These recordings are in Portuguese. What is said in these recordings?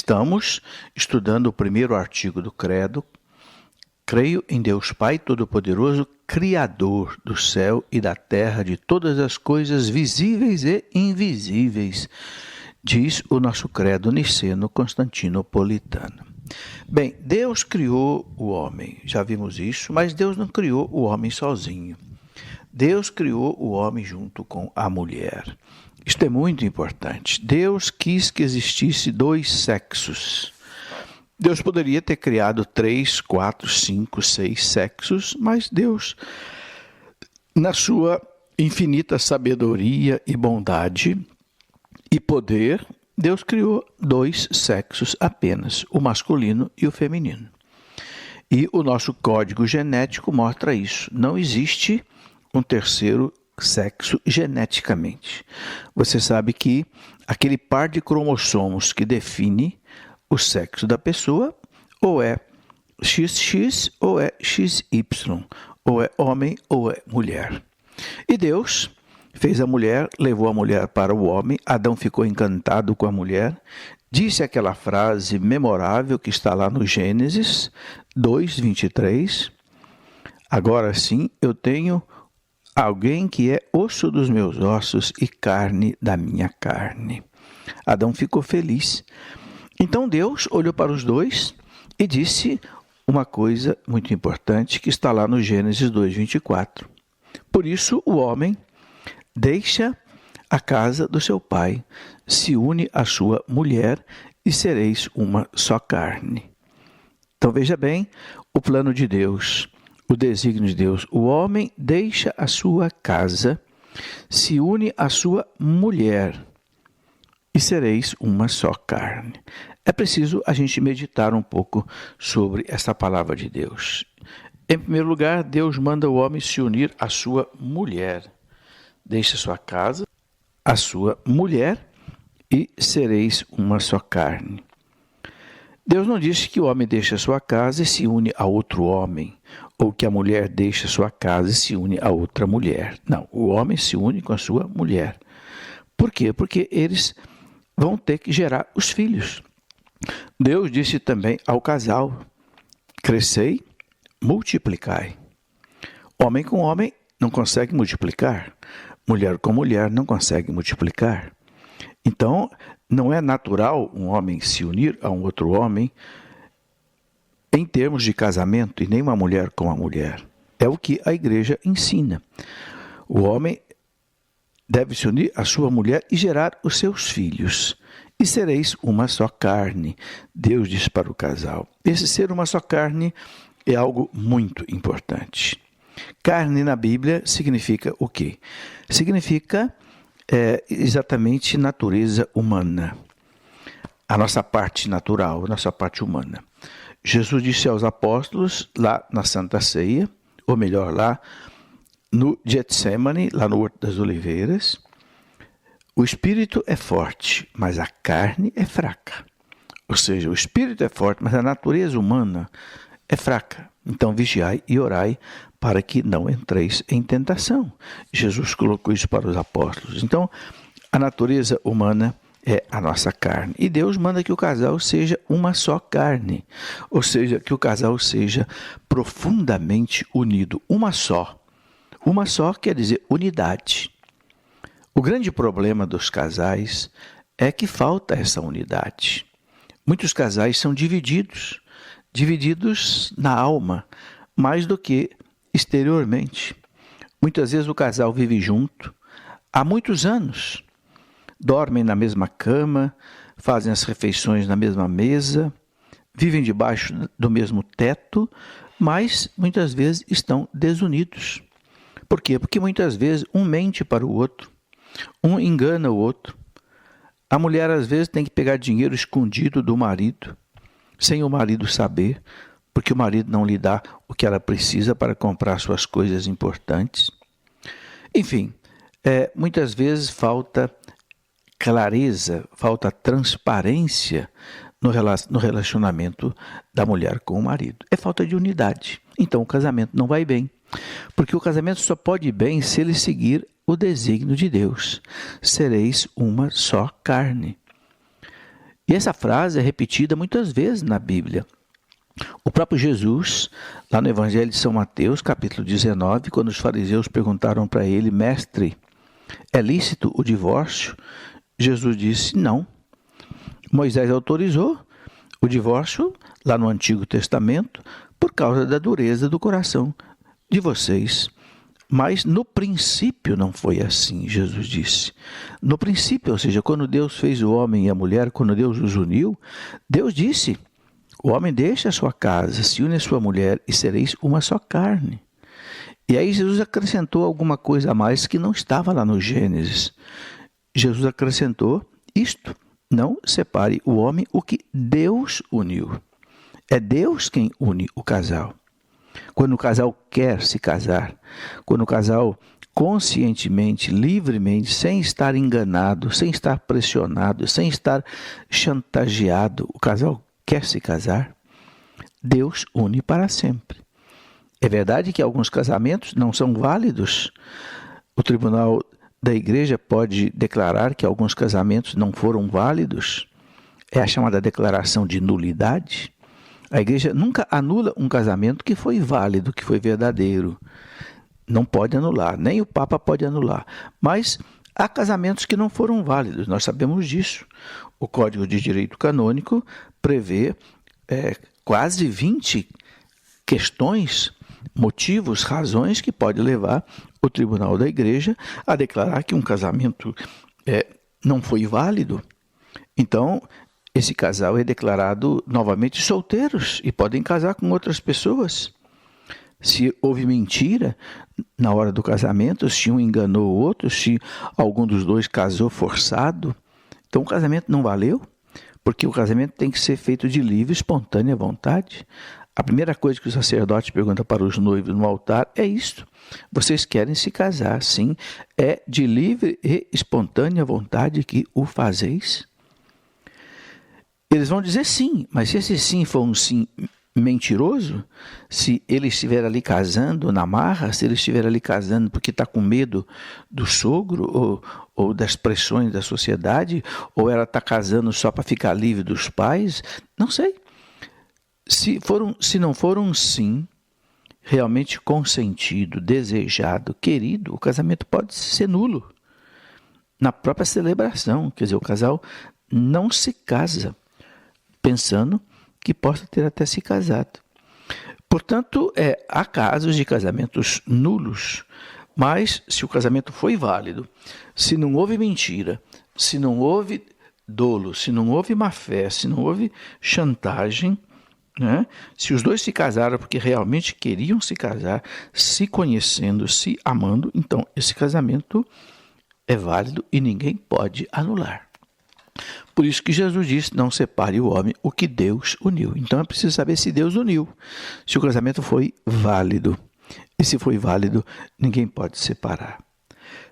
Estamos estudando o primeiro artigo do Credo. Creio em Deus Pai Todo-Poderoso, Criador do céu e da terra, de todas as coisas visíveis e invisíveis, diz o nosso credo niceno-constantinopolitano. Bem, Deus criou o homem, já vimos isso, mas Deus não criou o homem sozinho. Deus criou o homem junto com a mulher. Isto é muito importante. Deus quis que existisse dois sexos. Deus poderia ter criado 3, 4, 5, 6 sexos, mas Deus, na sua infinita sabedoria e bondade e poder, Deus criou 2 sexos apenas, o masculino e o feminino. E o nosso código genético mostra isso. Não existe um terceiro sexo geneticamente. Você sabe que aquele par de cromossomos que define o sexo da pessoa ou é XX ou é XY, ou é homem ou é mulher. E Deus fez a mulher, levou a mulher para o homem, Adão ficou encantado com a mulher, disse aquela frase memorável que está lá no Gênesis 2:23, agora sim eu tenho alguém que é osso dos meus ossos e carne da minha carne. Adão ficou feliz. Então Deus olhou para os dois e disse uma coisa muito importante que está lá no Gênesis 2:24. Por isso o homem deixa a casa do seu pai, se une à sua mulher e sereis uma só carne. Então veja bem o plano de Deus, o desígnio de Deus. O homem deixa a sua casa, se une à sua mulher e sereis uma só carne. É preciso a gente meditar um pouco sobre essa palavra de Deus. Em primeiro lugar, Deus manda o homem se unir à sua mulher. Deixe a sua casa, a sua mulher, e sereis uma só carne. Deus não disse que o homem deixe a sua casa e se une a outro homem, ou que a mulher deixe a sua casa e se une a outra mulher. Não, o homem se une com a sua mulher. Por quê? Porque eles vão ter que gerar os filhos. Deus disse também ao casal: crescei, multiplicai. Homem com homem não consegue multiplicar. Mulher com mulher não consegue multiplicar. Então, não é natural um homem se unir a um outro homem em termos de casamento, e nem uma mulher com uma mulher. É o que a igreja ensina. O homem deve se unir à sua mulher e gerar os seus filhos. E sereis uma só carne, Deus diz para o casal. Esse ser uma só carne é algo muito importante. Carne na Bíblia significa o quê? Significa exatamente natureza humana. A nossa parte natural, a nossa parte humana. Jesus disse aos apóstolos, lá na Santa Ceia, ou melhor, lá no Getsemane, lá no Horto das Oliveiras, o espírito é forte, mas a carne é fraca. Ou seja, o espírito é forte, mas a natureza humana é fraca. Então vigiai e orai para que não entreis em tentação. Jesus colocou isso para os apóstolos. Então, a natureza humana é a nossa carne. E Deus manda que o casal seja uma só carne. Ou seja, que o casal seja profundamente unido. Uma só. Uma só quer dizer unidade. O grande problema dos casais é que falta essa unidade. Muitos casais são divididos na alma, mais do que exteriormente. Muitas vezes o casal vive junto há muitos anos, dormem na mesma cama, fazem as refeições na mesma mesa, vivem debaixo do mesmo teto, mas muitas vezes estão desunidos. Por quê? Porque muitas vezes um mente para o outro, um engana o outro. A mulher às vezes tem que pegar dinheiro escondido do marido, sem o marido saber, porque o marido não lhe dá o que ela precisa para comprar suas coisas importantes. Enfim, muitas vezes falta clareza, falta transparência no relacionamento da mulher com o marido. É falta de unidade. Então o casamento não vai bem. Porque o casamento só pode ir bem se ele seguir o desígnio de Deus. Sereis uma só carne. E essa frase é repetida muitas vezes na Bíblia. O próprio Jesus, lá no Evangelho de São Mateus, capítulo 19, quando os fariseus perguntaram para ele: Mestre, é lícito o divórcio? Jesus disse: não. Moisés autorizou o divórcio lá no Antigo Testamento por causa da dureza do coração de vocês. Mas no princípio não foi assim, Jesus disse. No princípio, ou seja, quando Deus fez o homem e a mulher, quando Deus os uniu, Deus disse: o homem deixa a sua casa, se une à sua mulher e sereis uma só carne. E aí Jesus acrescentou alguma coisa a mais que não estava lá no Gênesis. Jesus acrescentou isto: não separe o homem o que Deus uniu. É Deus quem une o casal. Quando o casal quer se casar, quando o casal conscientemente, livremente, sem estar enganado, sem estar pressionado, sem estar chantageado, o casal quer se casar, Deus une para sempre. É verdade que alguns casamentos não são válidos. O tribunal da igreja pode declarar que alguns casamentos não foram válidos. É a chamada declaração de nulidade. A igreja nunca anula um casamento que foi válido, que foi verdadeiro. Não pode anular, nem o Papa pode anular. Mas há casamentos que não foram válidos, nós sabemos disso. O Código de Direito Canônico prevê quase 20 questões, motivos, razões que pode levar o tribunal da igreja a declarar que um casamento não foi válido. Então, esse casal é declarado novamente solteiros e podem casar com outras pessoas. Se houve mentira na hora do casamento, se um enganou o outro, se algum dos dois casou forçado, então o casamento não valeu, porque o casamento tem que ser feito de livre, espontânea vontade. A primeira coisa que o sacerdote pergunta para os noivos no altar é isto: vocês querem se casar? Sim, é de livre e espontânea vontade que o fazeis? Eles vão dizer sim, mas se esse sim for um sim mentiroso, se ele estiver ali casando na marra, se ele estiver ali casando porque está com medo do sogro ou das pressões da sociedade, ou ela está casando só para ficar livre dos pais, não sei. Se não for um sim realmente consentido, desejado, querido, o casamento pode ser nulo na própria celebração. Quer dizer, o casal não se casa pensando que possa ter até se casado. Portanto, há casos de casamentos nulos, mas se o casamento foi válido, se não houve mentira, se não houve dolo, se não houve má fé, se não houve chantagem, né? Se os dois se casaram porque realmente queriam se casar, se conhecendo, se amando, então esse casamento é válido e ninguém pode anular. Por isso que Jesus disse: não separe o homem o que Deus uniu. Então é preciso saber se Deus uniu, se o casamento foi válido. E se foi válido, ninguém pode separar.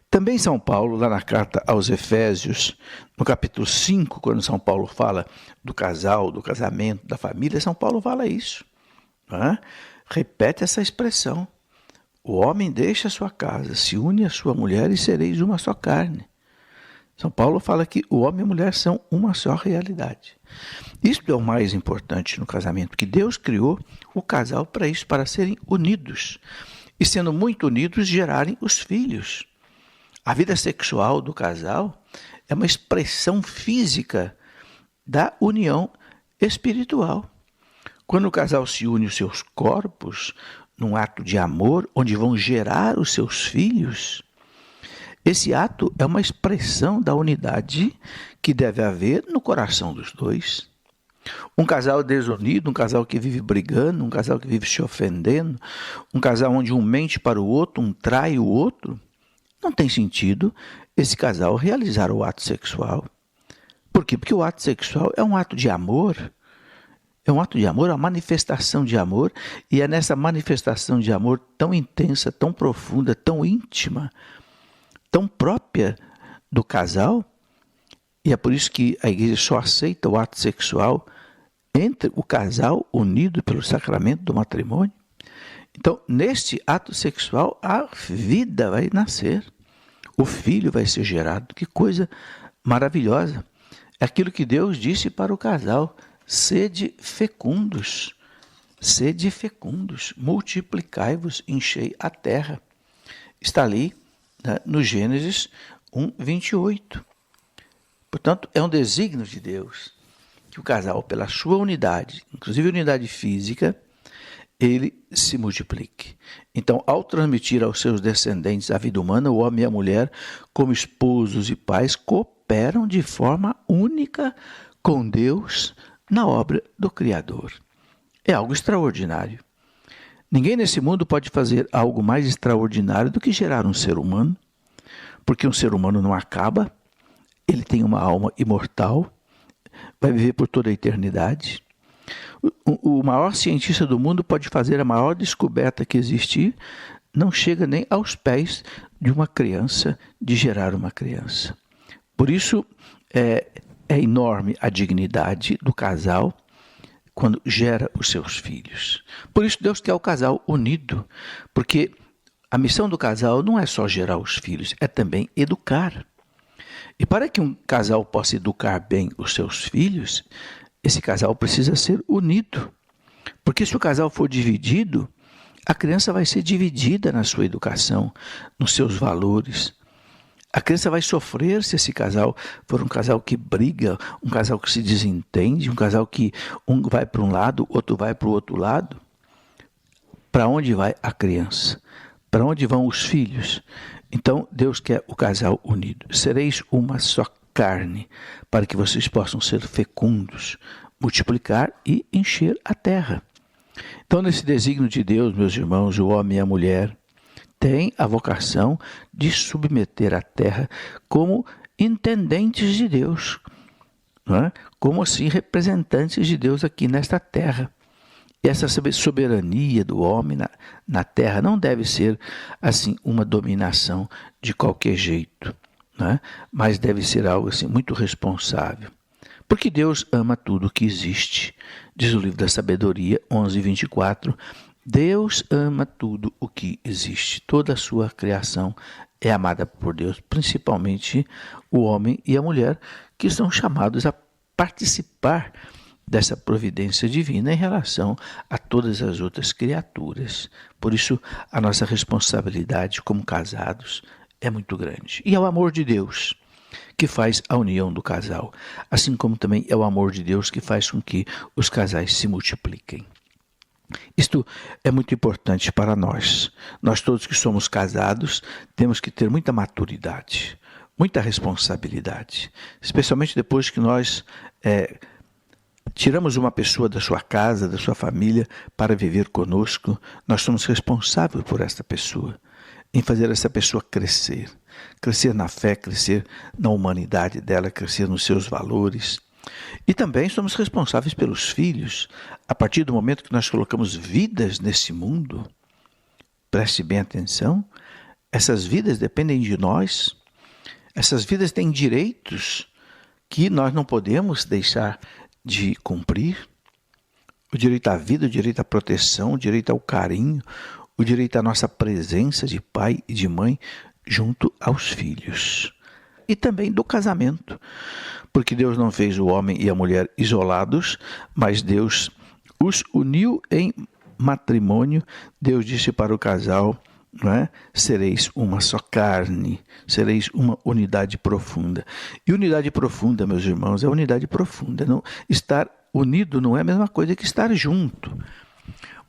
Também São Paulo, lá na carta aos Efésios, no capítulo 5, quando São Paulo fala do casal, do casamento, da família, São Paulo fala isso. Né? Repete essa expressão: o homem deixa a sua casa, se une à sua mulher e sereis uma só carne. São Paulo fala que o homem e a mulher são uma só realidade. Isso é o mais importante no casamento, que Deus criou o casal para isso, para serem unidos. E sendo muito unidos, gerarem os filhos. A vida sexual do casal é uma expressão física da união espiritual. Quando o casal se une os seus corpos, num ato de amor, onde vão gerar os seus filhos, esse ato é uma expressão da unidade que deve haver no coração dos dois. Um casal desunido, um casal que vive brigando, um casal que vive se ofendendo, um casal onde um mente para o outro, um trai o outro, não tem sentido esse casal realizar o ato sexual. Por quê? Porque o ato sexual é um ato de amor. É um ato de amor, uma manifestação de amor, e é nessa manifestação de amor tão intensa, tão profunda, tão íntima, tão própria do casal, e é por isso que a igreja só aceita o ato sexual entre o casal unido pelo sacramento do matrimônio. Então, neste ato sexual, a vida vai nascer, o filho vai ser gerado. Que coisa maravilhosa! É aquilo que Deus disse para o casal: sede fecundos, multiplicai-vos, enchei a terra. Está ali, né, no Gênesis 1:28. Portanto, é um desígnio de Deus que o casal, pela sua unidade, inclusive unidade física, ele se multiplique. Então, ao transmitir aos seus descendentes a vida humana, o homem e a mulher, como esposos e pais, cooperam de forma única com Deus na obra do Criador. É algo extraordinário. Ninguém nesse mundo pode fazer algo mais extraordinário do que gerar um ser humano, porque um ser humano não acaba, ele tem uma alma imortal, vai viver por toda a eternidade. O maior cientista do mundo pode fazer a maior descoberta que existir, não chega nem aos pés de uma criança, de gerar uma criança. Por isso, é enorme a dignidade do casal quando gera os seus filhos. Por isso Deus quer o casal unido, porque a missão do casal não é só gerar os filhos, é também educar. E para que um casal possa educar bem os seus filhos, esse casal precisa ser unido. Porque se o casal for dividido, a criança vai ser dividida na sua educação, nos seus valores. A criança vai sofrer se esse casal for um casal que briga, um casal que se desentende, um casal que um vai para um lado, outro vai para o outro lado. Para onde vai a criança? Para onde vão os filhos? Então, Deus quer o casal unido. Sereis uma só carne, para que vocês possam ser fecundos, multiplicar e encher a terra. Então, nesse desígnio de Deus, meus irmãos, o homem e a mulher têm a vocação de submeter a terra como intendentes de Deus, não é? Como assim representantes de Deus aqui nesta terra. E essa soberania do homem na terra não deve ser assim uma dominação de qualquer jeito, né? Mas deve ser algo assim muito responsável. Porque Deus ama tudo que existe. Diz o livro da Sabedoria 11:24. Deus ama tudo o que existe. Toda a sua criação é amada por Deus, principalmente o homem e a mulher, que são chamados a participar dessa providência divina em relação a todas as outras criaturas. Por isso, a nossa responsabilidade como casados é muito grande. E é o amor de Deus que faz a união do casal, assim como também é o amor de Deus que faz com que os casais se multipliquem. Isto é muito importante para nós. Nós todos que somos casados temos que ter muita maturidade, muita responsabilidade, especialmente depois que nós tiramos uma pessoa da sua casa, da sua família, para viver conosco. Nós somos responsáveis por esta pessoa, em fazer essa pessoa crescer na fé, crescer na humanidade dela, crescer nos seus valores. E também somos responsáveis pelos filhos. A partir do momento que nós colocamos vidas nesse mundo, preste bem atenção, essas vidas dependem de nós, essas vidas têm direitos que nós não podemos deixar de cumprir. O direito à vida, o direito à proteção, o direito ao carinho, o direito à nossa presença de pai e de mãe junto aos filhos. E também do casamento, porque Deus não fez o homem e a mulher isolados, mas Deus os uniu em matrimônio. Deus disse para o casal, não é? Sereis uma só carne, sereis uma unidade profunda. E unidade profunda, meus irmãos, é unidade profunda. Não, estar unido não é a mesma coisa que estar junto.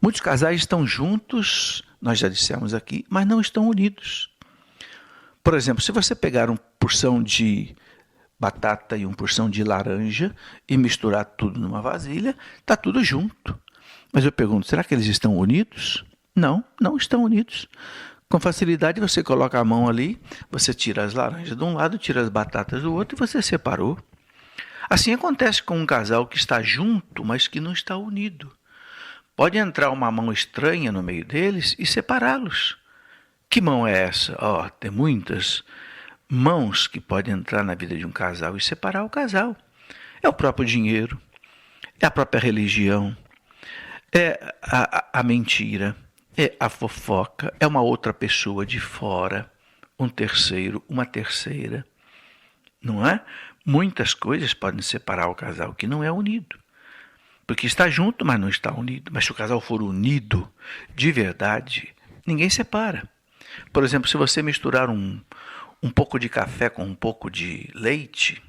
Muitos casais estão juntos, nós já dissemos aqui, mas não estão unidos. Por exemplo, se você pegar uma porção de batata e uma porção de laranja e misturar tudo numa vasilha, está tudo junto. Mas eu pergunto, será que eles estão unidos? Não, não estão unidos. Com facilidade você coloca a mão ali, você tira as laranjas de um lado, tira as batatas do outro e você separou. Assim acontece com um casal que está junto, mas que não está unido. Pode entrar uma mão estranha no meio deles e separá-los. Que mão é essa? Tem muitas mãos que podem entrar na vida de um casal e separar o casal. É o próprio dinheiro, é a própria religião, é a mentira, é a fofoca, é uma outra pessoa de fora, um terceiro, uma terceira, não é? Muitas coisas podem separar o casal que não é unido. Porque está junto, mas não está unido. Mas se o casal for unido de verdade, ninguém separa. Por exemplo, se você misturar um pouco de café com um pouco de leite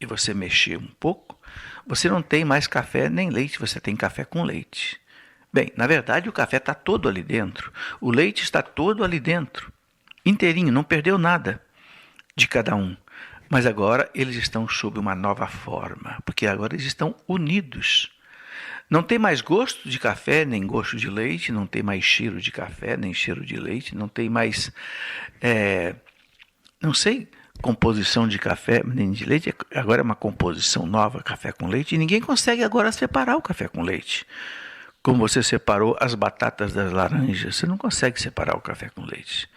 e você mexer um pouco, você não tem mais café nem leite, você tem café com leite. Bem, na verdade o café está todo ali dentro, o leite está todo ali dentro, inteirinho, não perdeu nada de cada um. Mas agora eles estão sob uma nova forma, porque agora eles estão unidos. Não tem mais gosto de café, nem gosto de leite, não tem mais cheiro de café, nem cheiro de leite, não tem mais, não sei, composição de café nem de leite, agora é uma composição nova, café com leite, e ninguém consegue agora separar o café com leite. Como você separou as batatas das laranjas, você não consegue separar o café com leite.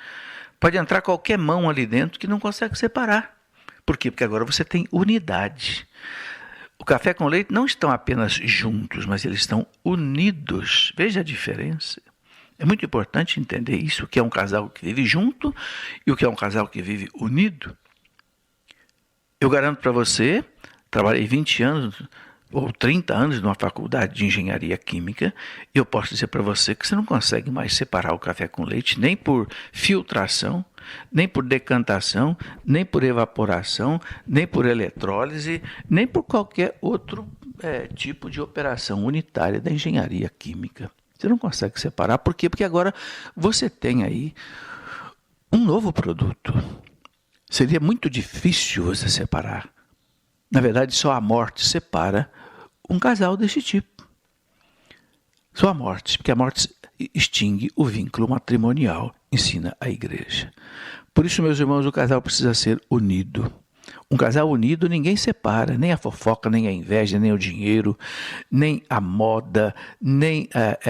Pode entrar qualquer mão ali dentro que não consegue separar. Por quê? Porque agora você tem unidade. O café com leite não estão apenas juntos, mas eles estão unidos. Veja a diferença. É muito importante entender isso, o que é um casal que vive junto e o que é um casal que vive unido. Eu garanto para você, trabalhei 20 anos ou 30 anos numa faculdade de engenharia química, e eu posso dizer para você que você não consegue mais separar o café com leite, nem por filtração, nem por decantação, nem por evaporação, nem por eletrólise, nem por qualquer outro tipo de operação unitária da engenharia química. Você não consegue separar. Por quê? Porque agora você tem aí um novo produto. Seria muito difícil você separar. Na verdade, só a morte separa um casal desse tipo. Só a morte, porque a morte extingue o vínculo matrimonial, ensina a igreja. Por isso, meus irmãos, o casal precisa ser unido. Um casal unido ninguém separa, nem a fofoca, nem a inveja, nem o dinheiro, nem a moda, nem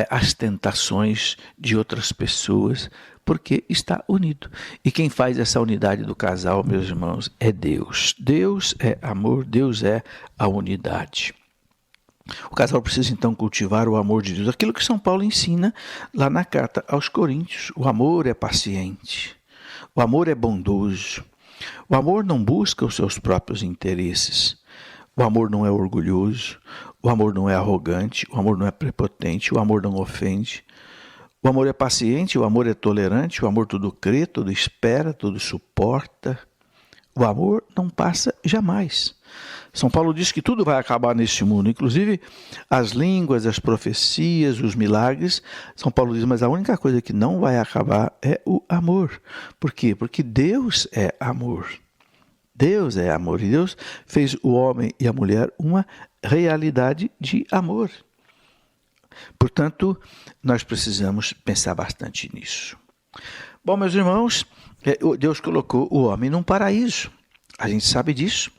as tentações de outras pessoas, porque está unido. E quem faz essa unidade do casal, meus irmãos, é Deus. Deus é amor, Deus é a unidade. O casal precisa então cultivar o amor de Deus, aquilo que São Paulo ensina lá na carta aos Coríntios. O amor é paciente, o amor é bondoso, o amor não busca os seus próprios interesses, o amor não é orgulhoso, o amor não é arrogante, o amor não é prepotente, o amor não ofende. O amor é paciente, o amor é tolerante, o amor tudo crê, tudo espera, tudo suporta. O amor não passa jamais. São Paulo diz que tudo vai acabar neste mundo, inclusive as línguas, as profecias, os milagres. São Paulo diz, mas a única coisa que não vai acabar é o amor. Por quê? Porque Deus é amor. Deus é amor. E Deus fez o homem e a mulher uma realidade de amor. Portanto, nós precisamos pensar bastante nisso. Bom, meus irmãos, Deus colocou o homem num paraíso. A gente sabe disso.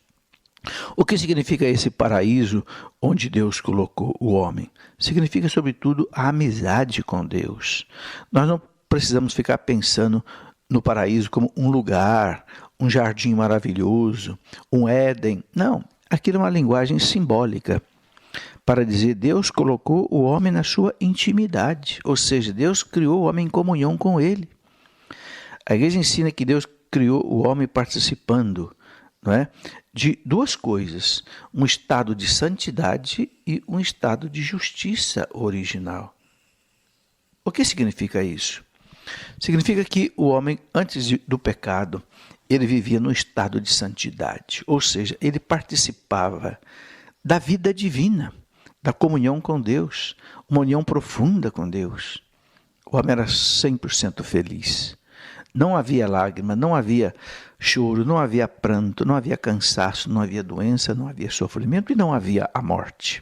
O que significa esse paraíso onde Deus colocou o homem? Significa, sobretudo, a amizade com Deus. Nós não precisamos ficar pensando no paraíso como um lugar, um jardim maravilhoso, um Éden. Não, aquilo é uma linguagem simbólica para dizer Deus colocou o homem na sua intimidade, ou seja, Deus criou o homem em comunhão com ele. A igreja ensina que Deus criou o homem participando, não é, de duas coisas, um estado de santidade e um estado de justiça original. O que significa isso? Significa que o homem, antes do pecado, ele vivia num estado de santidade, ou seja, ele participava da vida divina, da comunhão com Deus, uma união profunda com Deus. O homem era 100% feliz. Não havia lágrima, não havia choro, não havia pranto, não havia cansaço, não havia doença, não havia sofrimento e não havia a morte.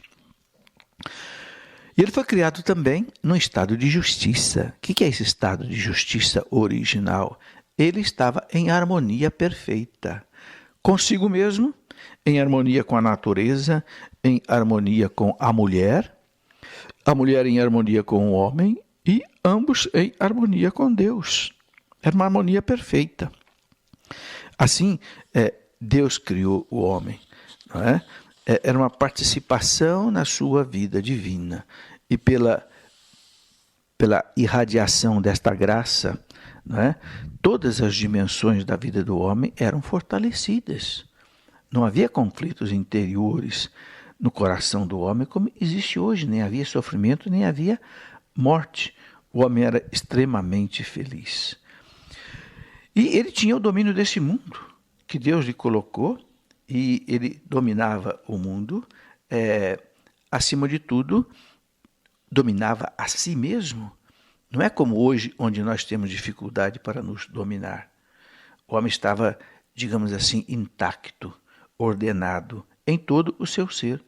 E ele foi criado também num estado de justiça. O que é esse estado de justiça original? Ele estava em harmonia perfeita, consigo mesmo, em harmonia com a natureza, em harmonia com a mulher em harmonia com o homem e ambos em harmonia com Deus. Era uma harmonia perfeita. Assim, Deus criou o homem, não é? Era uma participação na sua vida divina. E pela irradiação desta graça, não é? Todas as dimensões da vida do homem eram fortalecidas. Não havia conflitos interiores no coração do homem como existe hoje. Nem havia sofrimento, nem havia morte. O homem era extremamente feliz. E ele tinha o domínio desse mundo que Deus lhe colocou, e ele dominava o mundo, acima de tudo, dominava a si mesmo. Não é como hoje, onde nós temos dificuldade para nos dominar. O homem estava, digamos assim, intacto, ordenado em todo o seu ser,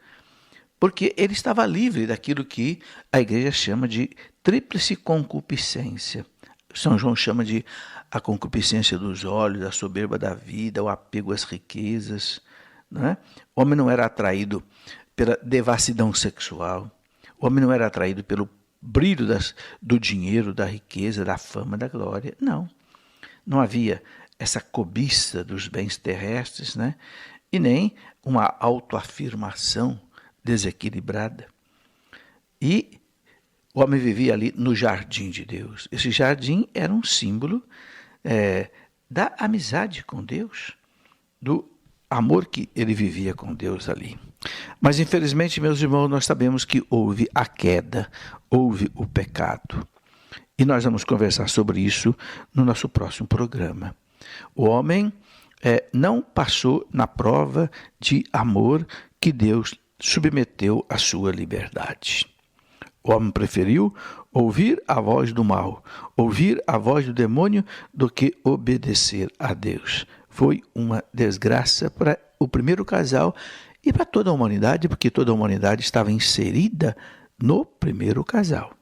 porque ele estava livre daquilo que a igreja chama de tríplice concupiscência. São João chama de a concupiscência dos olhos, a soberba da vida, o apego às riquezas. Não é? O homem não era atraído pela devassidão sexual, o homem não era atraído pelo brilho do dinheiro, da riqueza, da fama, da glória. Não havia essa cobiça dos bens terrestres, né? E nem uma autoafirmação desequilibrada. E o homem vivia ali no jardim de Deus. Esse jardim era um símbolo da amizade com Deus, do amor que ele vivia com Deus ali. Mas, infelizmente, meus irmãos, nós sabemos que houve a queda, houve o pecado. E nós vamos conversar sobre isso no nosso próximo programa. O homem não passou na prova de amor que Deus submeteu à sua liberdade. O homem preferiu ouvir a voz do mal, ouvir a voz do demônio, do que obedecer a Deus. Foi uma desgraça para o primeiro casal e para toda a humanidade, porque toda a humanidade estava inserida no primeiro casal.